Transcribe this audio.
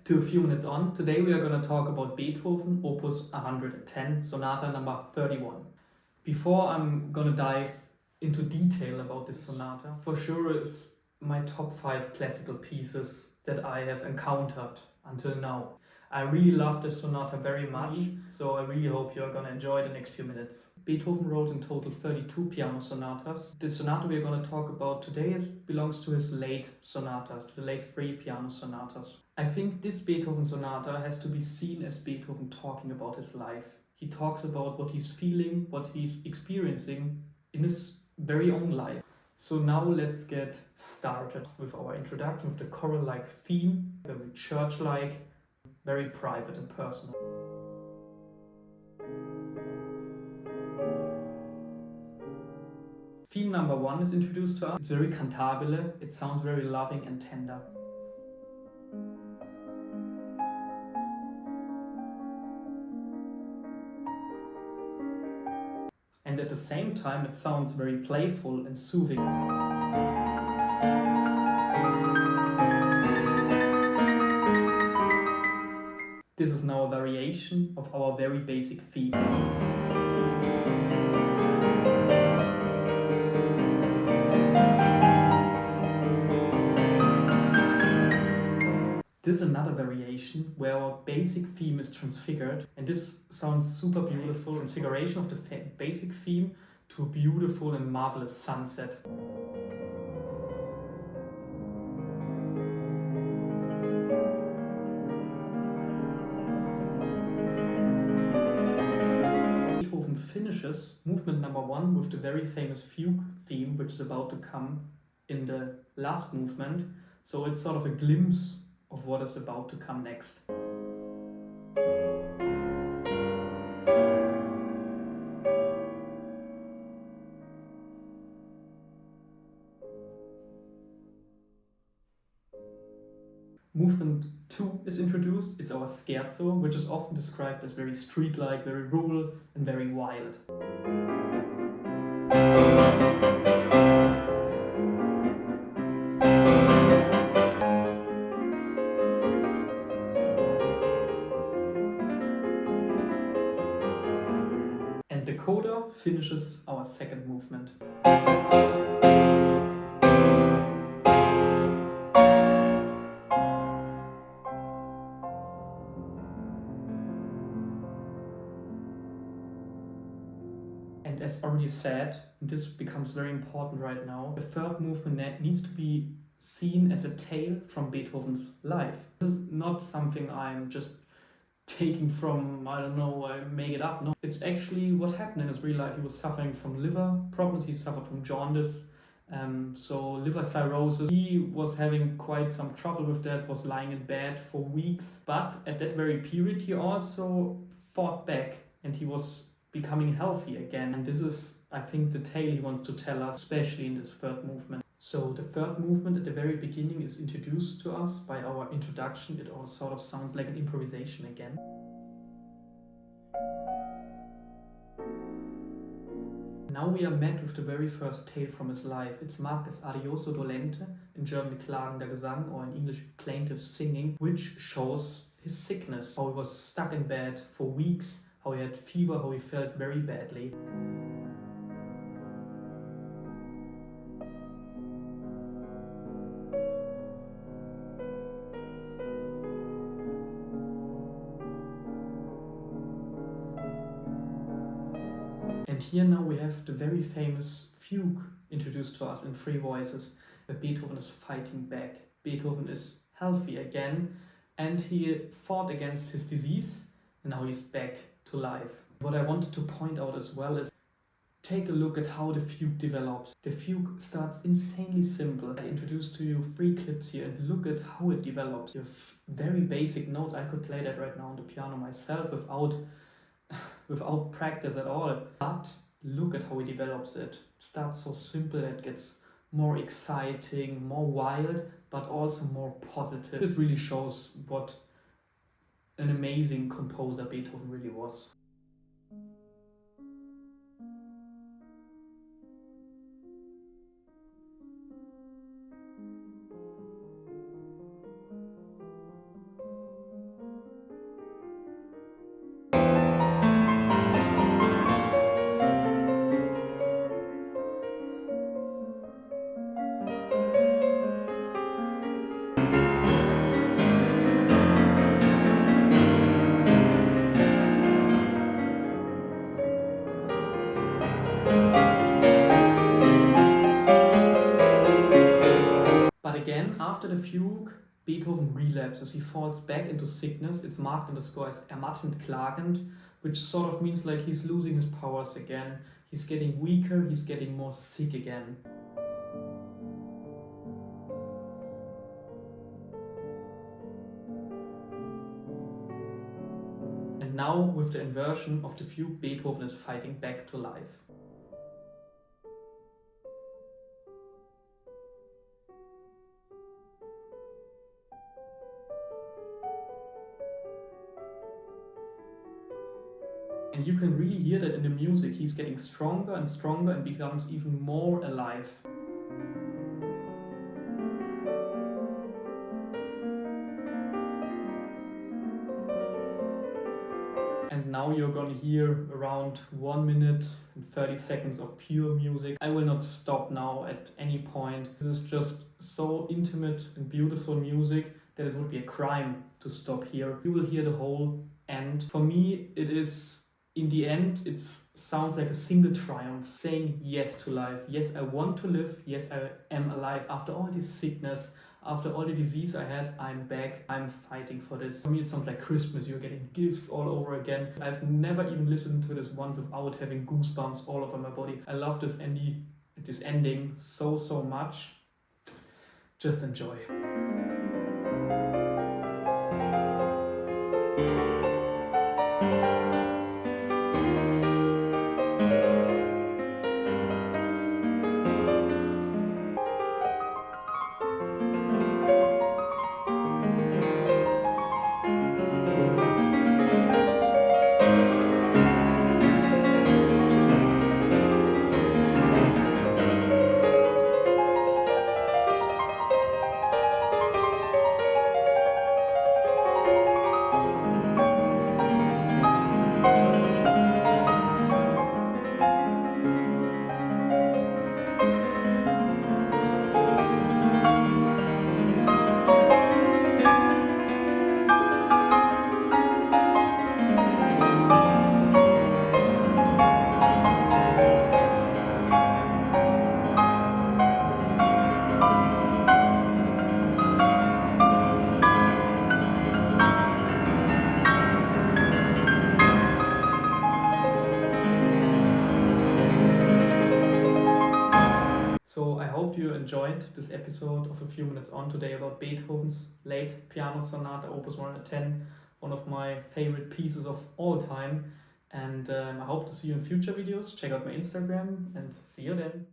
To a few minutes on, today we are going to talk about Beethoven, Opus 110, Sonata number 31. Before I'm going to dive into detail about this sonata, for sure it's my top 5 classical pieces that I have encountered until now. I really love this sonata very much, so I really hope you're going to enjoy the next few minutes. Beethoven wrote in total 32 piano sonatas. The sonata we're going to talk about today belongs to his late sonatas, to the late 3 piano sonatas. I think this Beethoven sonata has to be seen as Beethoven talking about his life. He talks about what he's feeling, what he's experiencing in his very own life. So now let's get started with our introduction with the choral-like theme, very church-like, very private and personal. Theme number 1 is introduced to us. It's very cantabile, it sounds very loving and tender. And at the same time it sounds very playful and soothing. This is now a variation of our very basic theme. This is another variation where our basic theme is transfigured, and this sounds super beautiful. Transfiguration of the basic theme to a beautiful and marvelous sunset. Beethoven finishes movement number 1 with the very famous fugue theme, which is about to come in the last movement. So it's sort of a glimpse of what is about to come next. Movement 2 is introduced. It's our scherzo, which is often described as very street-like, very rural and very wild. And the coda finishes our second movement. And as already said, this becomes very important right now, the third movement needs to be seen as a tale from Beethoven's life. This is not something I'm just taking from, I don't know, I make it up. No, it's actually what happened in his real life. He was suffering from liver problems, he suffered from jaundice, so liver cirrhosis. He was having quite some trouble with that, was lying in bed for weeks. But at that very period, he also fought back and he was becoming healthy again. And this is, I think, the tale he wants to tell us, especially in this third movement. So the third movement at the very beginning is introduced to us by our introduction. It all sort of sounds like an improvisation again. Now we are met with the very first tale from his life. It's marked as Arioso Dolente, in German klagender Gesang, or in English plaintive singing, which shows his sickness, how he was stuck in bed for weeks, how he had fever, how he felt very badly. And here now we have the very famous fugue introduced to us in 3 voices, where Beethoven is fighting back. Beethoven is healthy again, and he fought against his disease, and now he's back to life. What I wanted to point out as well is, take a look at how the fugue develops. The fugue starts insanely simple. I introduced to you 3 clips here, and look at how it develops. You have very basic notes. I could play that right now on the piano myself without practice at all. But look at how he develops it. It starts so simple, it gets more exciting, more wild, but also more positive. This really shows what an amazing composer Beethoven really was. after the fugue, Beethoven relapses. He falls back into sickness. It's marked in the score as ermattend klagend, which sort of means like he's losing his powers again. He's getting weaker, he's getting more sick again. And now, with the inversion of the fugue, Beethoven is fighting back to life. And you can really hear that in the music. He's getting stronger and stronger and becomes even more alive. And now you're gonna hear around 1 minute and 30 seconds of pure music. I will not stop now at any point. This is just so intimate and beautiful music that it would be a crime to stop here. You will hear the whole end. For me, it is, in the end, it sounds like a single triumph, saying yes to life. Yes, I want to live. Yes, I am alive. After all this sickness, after all the disease I had, I'm back. I'm fighting for this. For me, it sounds like Christmas. You're getting gifts all over again. I've never even listened to this once without having goosebumps all over my body. I love this ending so much. Just enjoy. So I hope you enjoyed this episode of A Few Minutes On today about Beethoven's late piano sonata, Opus 110, one of my favorite pieces of all time. And I hope to see you in future videos. Check out my Instagram and see you then.